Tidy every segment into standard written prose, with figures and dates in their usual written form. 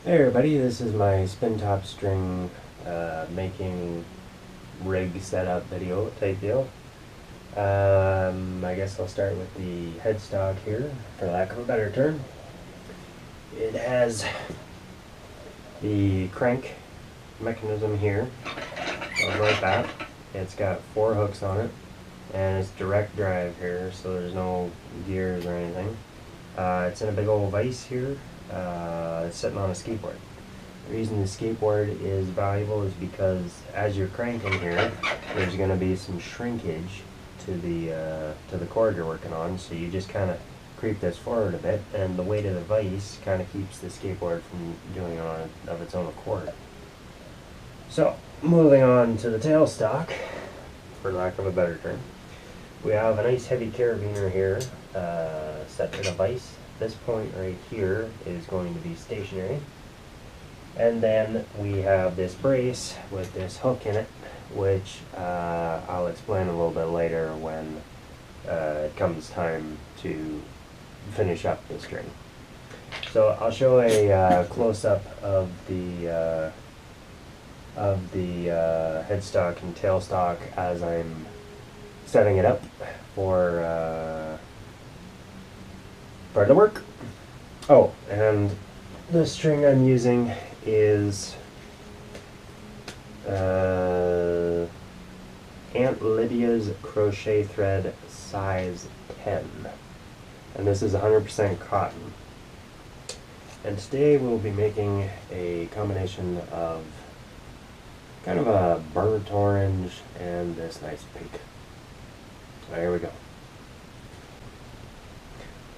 Hey everybody, this is my Spintop string making rig setup video type deal. I guess I'll start with the headstock here, for lack of a better term. It has the crank mechanism here, goes like that. It's got 4 hooks on it, and it's direct drive here, so there's no gears or anything. It's in a big old vise here. It's sitting on a skateboard. The reason the skateboard is valuable is because as you're cranking here, there's going to be some shrinkage to the cord you're working on, so you just kind of creep this forward a bit, and the weight of the vise kind of keeps the skateboard from doing it on of its own accord. So, moving on to the tailstock, for lack of a better term, we have a nice heavy carabiner here set in a vise. This point right here is going to be stationary. And then we have this brace with this hook in it, which I'll explain a little bit later when it comes time to finish up the string. So I'll show a close-up of the headstock and tailstock as I'm setting it up for the work. Oh, and the string I'm using is Aunt Lydia's crochet thread size 10, and this is 100% cotton. And today we'll be making a combination of kind of a burnt orange and this nice pink. So here we go.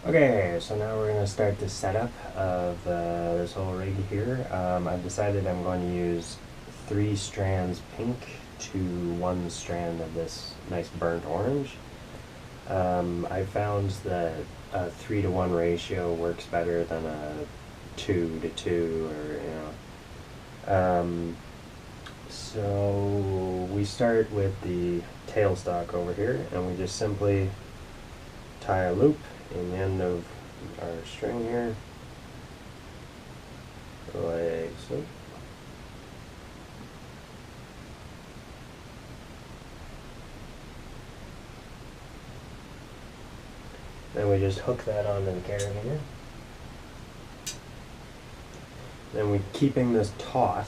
Okay, so now we're going to start the setup of this whole rig here. I've decided I'm going to use 3 strands pink to 1 strand of this nice burnt orange. I found that a 3-to-1 ratio works better than a 2-to-2, or so we start with the tailstock over here, and we just simply tie a loop in the end of our string here, like so. Then we just hook that onto the carabiner. Then we, keeping this taut,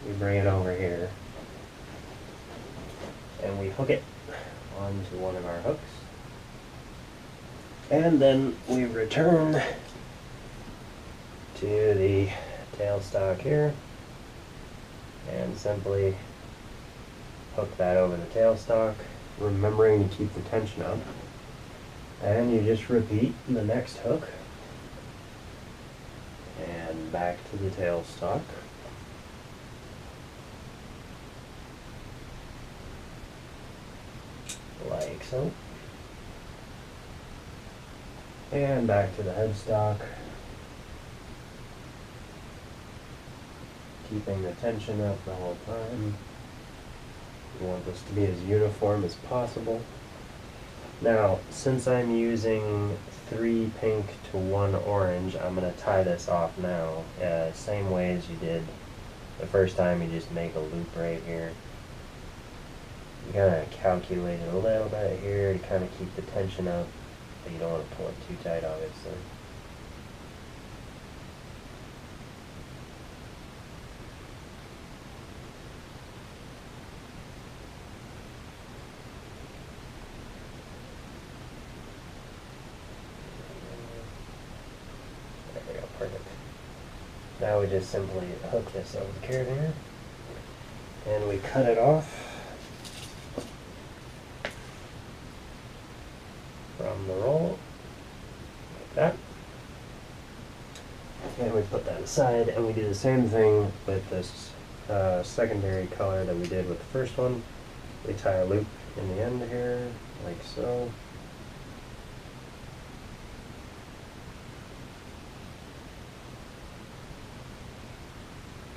we bring it over here and we hook it onto one of our hooks. And then we return to the tailstock here and simply hook that over the tailstock, remembering to keep the tension up. And you just repeat the next hook and back to the tailstock. Like so. And back to the headstock, keeping the tension up the whole time. We want this to be as uniform as possible. Now, since I'm using 3 pink to 1 orange, I'm going to tie this off now, same way as you did the first time. You just make a loop right here. You kind of calculate it a little bit here to kind of keep the tension up. But you don't want to pull it too tight, obviously. There we go, perfect. Now we just simply hook this over the carabiner, and we cut it off from the roll, like that. And we put that aside, and we do the same thing with this secondary color that we did with the first one. We tie a loop in the end here, like so.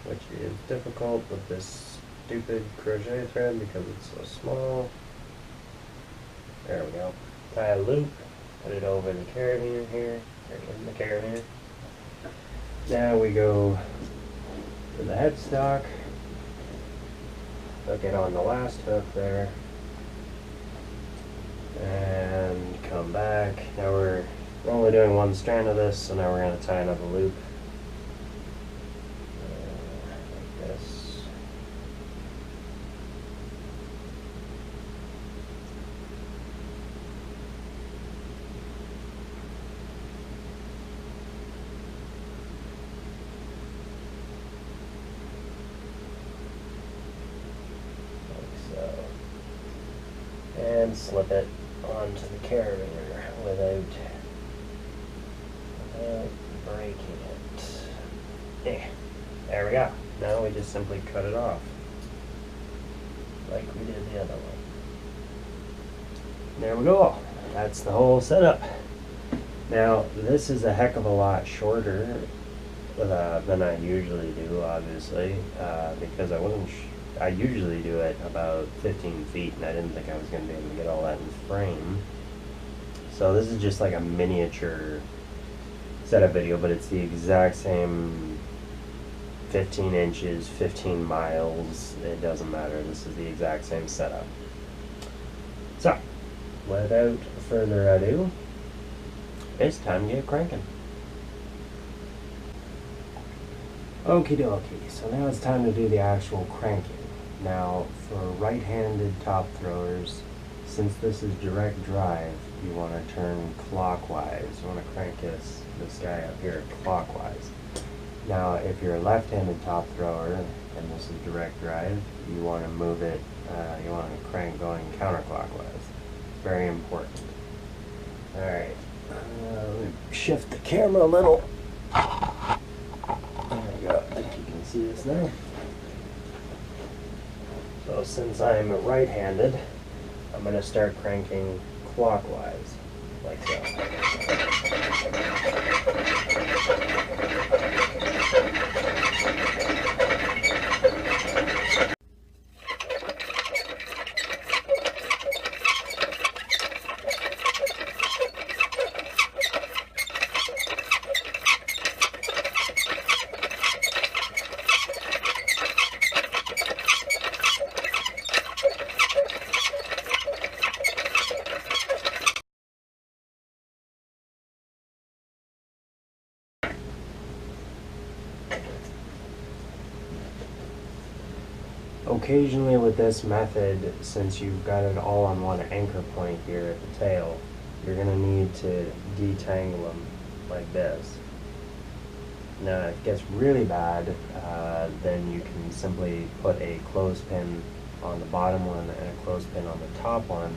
Which is difficult with this stupid crochet thread because it's so small. There we go. Tie a loop, put it over the carabiner here, or in the carabiner. Now we go for the headstock. Hook it on the last hook there. And come back. Now we're only doing one strand of this, so now we're going to tie another loop. Like this. And slip it onto the carabiner without breaking it. There we go. Now we just simply cut it off like we did the other one. There we go. That's the whole setup. Now this is a heck of a lot shorter than I usually do, obviously, because I usually do it about 15 feet, and I didn't think I was going to be able to get all that in frame. So this is just like a miniature setup video, but it's the exact same 15 inches, 15 miles, it doesn't matter. This is the exact same setup. So, without further ado, it's time to get cranking. Okie dokie, so now it's time to do the actual cranking. Now, for right-handed top throwers, since this is direct drive, you want to turn clockwise. You want to crank this guy up here clockwise. Now, if you're a left-handed top thrower, and this is direct drive, you want to move it, you want to crank going counterclockwise. Very important. Alright, let me shift the camera a little. There we go, I think you can see this now. So since I'm right-handed, I'm going to start cranking clockwise, like so. Occasionally with this method, since you've got it all on one anchor point here at the tail, you're going to need to detangle them like this. Now if it gets really bad, then you can simply put a clothespin on the bottom one and a clothespin on the top one.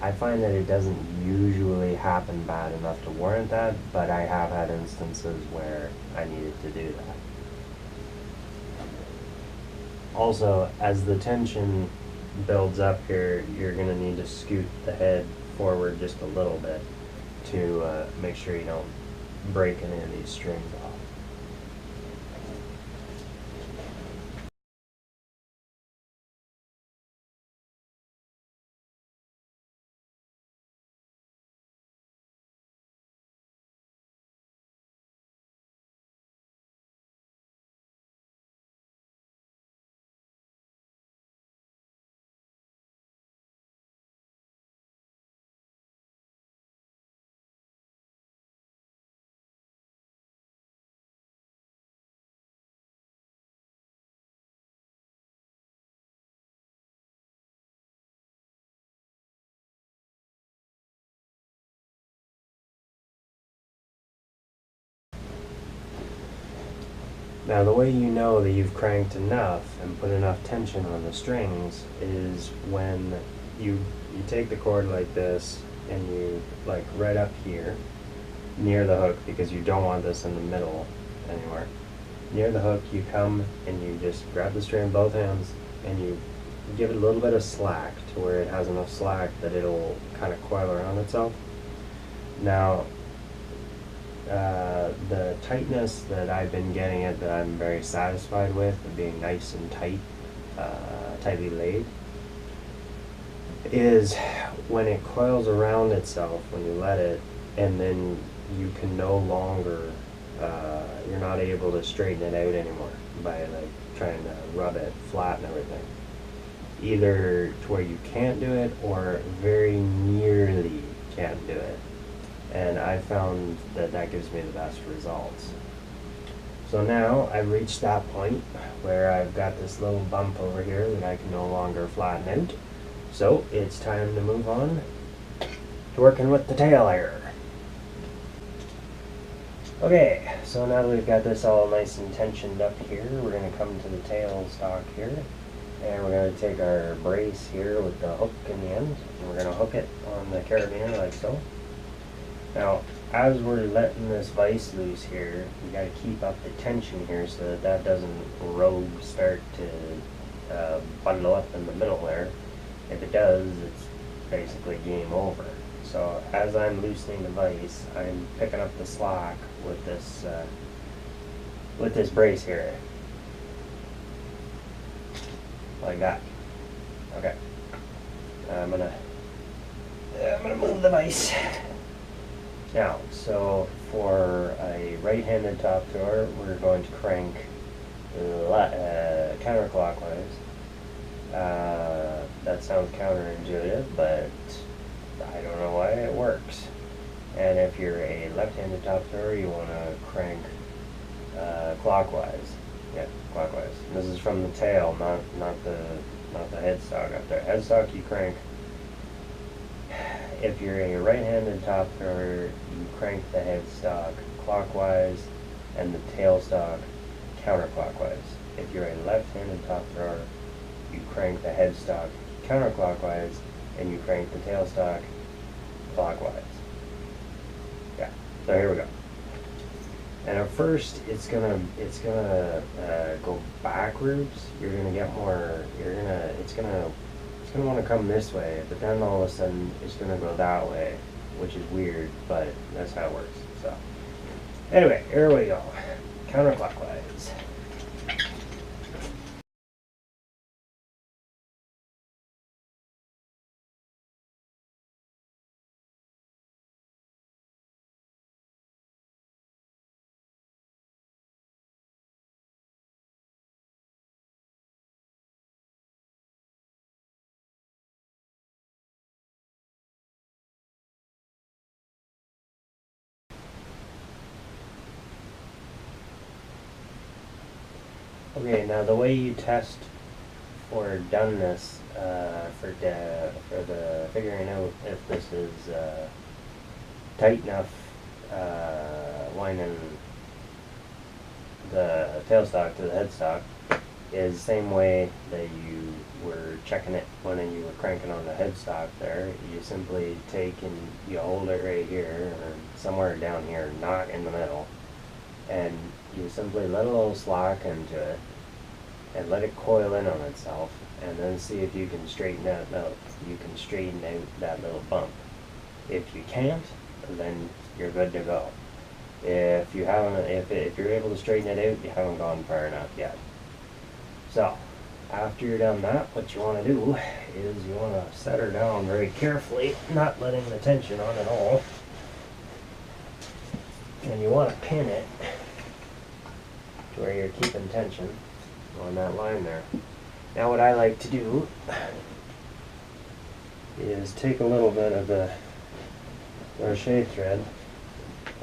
I find that it doesn't usually happen bad enough to warrant that, but I have had instances where I needed to do that. Also, as the tension builds up here, you're going to need to scoot the head forward just a little bit to make sure you don't break any of these strings off. Now the way you know that you've cranked enough and put enough tension on the strings is when you take the cord like this and you, like right up here near the hook, because you don't want this in the middle anywhere. Near the hook you come and you just grab the string in both hands and you give it a little bit of slack to where it has enough slack that it'll kind of coil around itself. Now the tightness that I've been getting it, that I'm very satisfied with, being nice and tight, tightly laid, is when it coils around itself when you let it, and then you can no longer, you're you're not able to straighten it out anymore by like trying to rub it flat and everything. Either to where you can't do it or very nearly can't do it. And I found that that gives me the best results. So now I've reached that point where I've got this little bump over here that I can no longer flatten out. So it's time to move on to working with the tail air. Okay, so now that we've got this all nice and tensioned up here, we're going to come to the tail stock here. And we're going to take our brace here with the hook in the end. And we're going to hook it on the carabiner like so. Now, as we're letting this vise loose here, we got to keep up the tension here so that that doesn't rogue start to bundle up in the middle there. If it does, it's basically game over. So as I'm loosening the vise, I'm picking up the slack with this brace here, like that. Okay, I'm gonna move the vise. Now, so for a right-handed top thrower, we're going to crank counterclockwise. That sounds counterintuitive, but I don't know why it works. And if you're a left-handed top thrower, you want to crank clockwise. Yeah, clockwise. And this is from the tail, not the headstock up there. Headstock you crank. If you're a right-handed top thrower, you crank the headstock clockwise and the tailstock counterclockwise. If you're a left-handed top thrower, you crank the headstock counterclockwise and you crank the tailstock clockwise. Yeah, so here we go. And at first, it's gonna go backwards. You're gonna get more. It's gonna want to come this way, but then all of a sudden it's gonna go that way, which is weird, but that's how it works. So anyway, here we go, counterclockwise. Okay, now the way you test for doneness, for the figuring out if this is tight enough, winding the tailstock to the headstock, is the same way that you were checking it when you were cranking on the headstock there. You simply take and you hold it right here, or somewhere down here, not in the middle, and you simply let a little slack into it and let it coil in on itself, and then see if you can straighten out that little bump. If you can't, then you're good to go. If you haven't, if you're able to straighten it out, you haven't gone far enough yet. So after you're done that, what you want to do is you want to set her down very carefully, not letting the tension on at all, and you want to pin it to where you're keeping tension on that line there. Now what I like to do is take a little bit of the crochet thread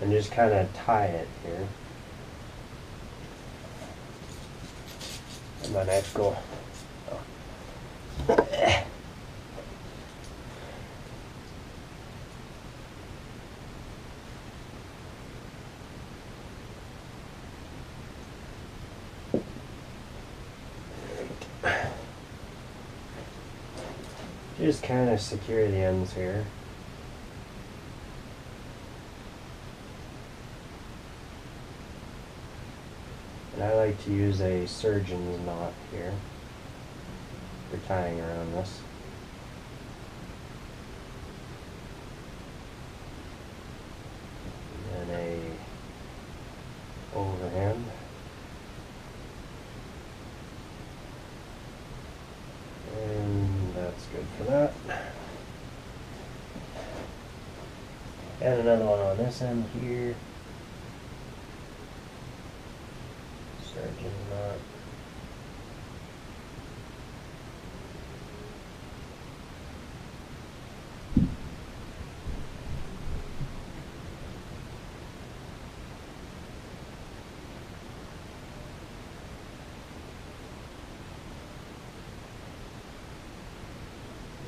and just kind of tie it here. And my knife go. Just kind of secure the ends here. And I like to use a surgeon's knot here for tying around this. And then a overhand. And that's good for that. And another one on this end here. which is not.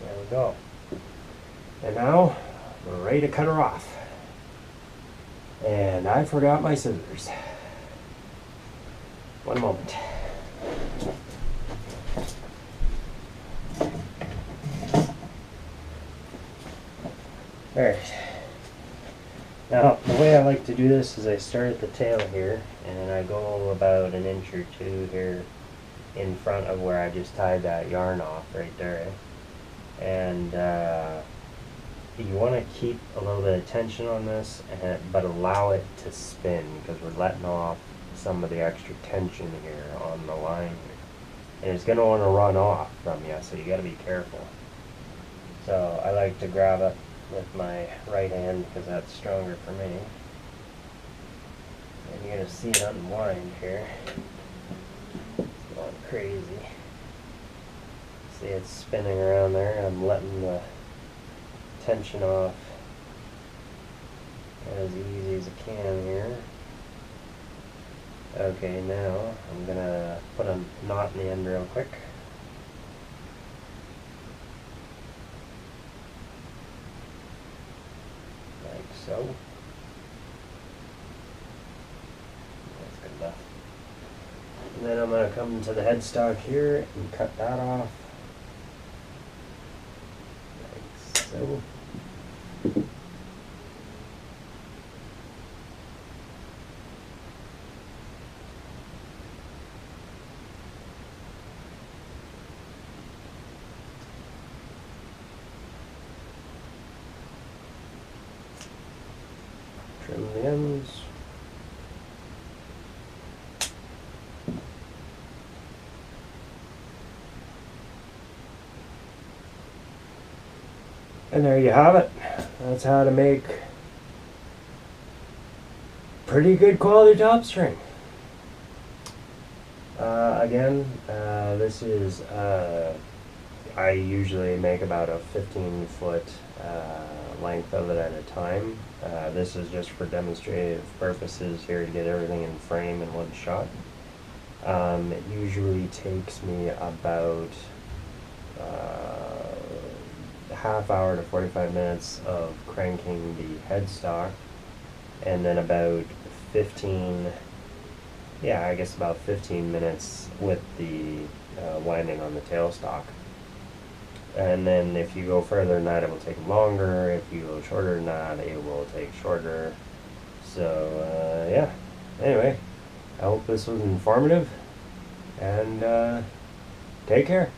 There we go. And now we're ready to cut her off. And I forgot my scissors. One moment. Alright. Now, the way I like to do this is I start at the tail here, and I go about an inch or two here in front of where I just tied that yarn off right there. And you want to keep a little bit of tension on this, but allow it to spin, because we're letting off some of the extra tension here on the line here. And it's going to want to run off from you, so you got to be careful. So I like to grab it with my right hand because that's stronger for me. And you're going to see it unwind here. It's going crazy. See, it's spinning around there, and I'm letting the tension off as easy as I can here. Okay, now I'm gonna put a knot in the end real quick. Like so. That's good enough. And then I'm gonna come to the headstock here and cut that off. Like so. Trim the ends. And there you have it. That's how to make pretty good quality top string. Again, this is, I usually make about a 15-foot length of it at a time. This is just for demonstrative purposes here to get everything in frame in one shot. It usually takes me about half hour to 45 minutes of cranking the headstock, and then about 15, yeah, I guess about 15 minutes with the winding on the tailstock. And then if you go further than that, it will take longer. If you go shorter than that, it will take shorter. So yeah, anyway, I hope this was informative, and take care.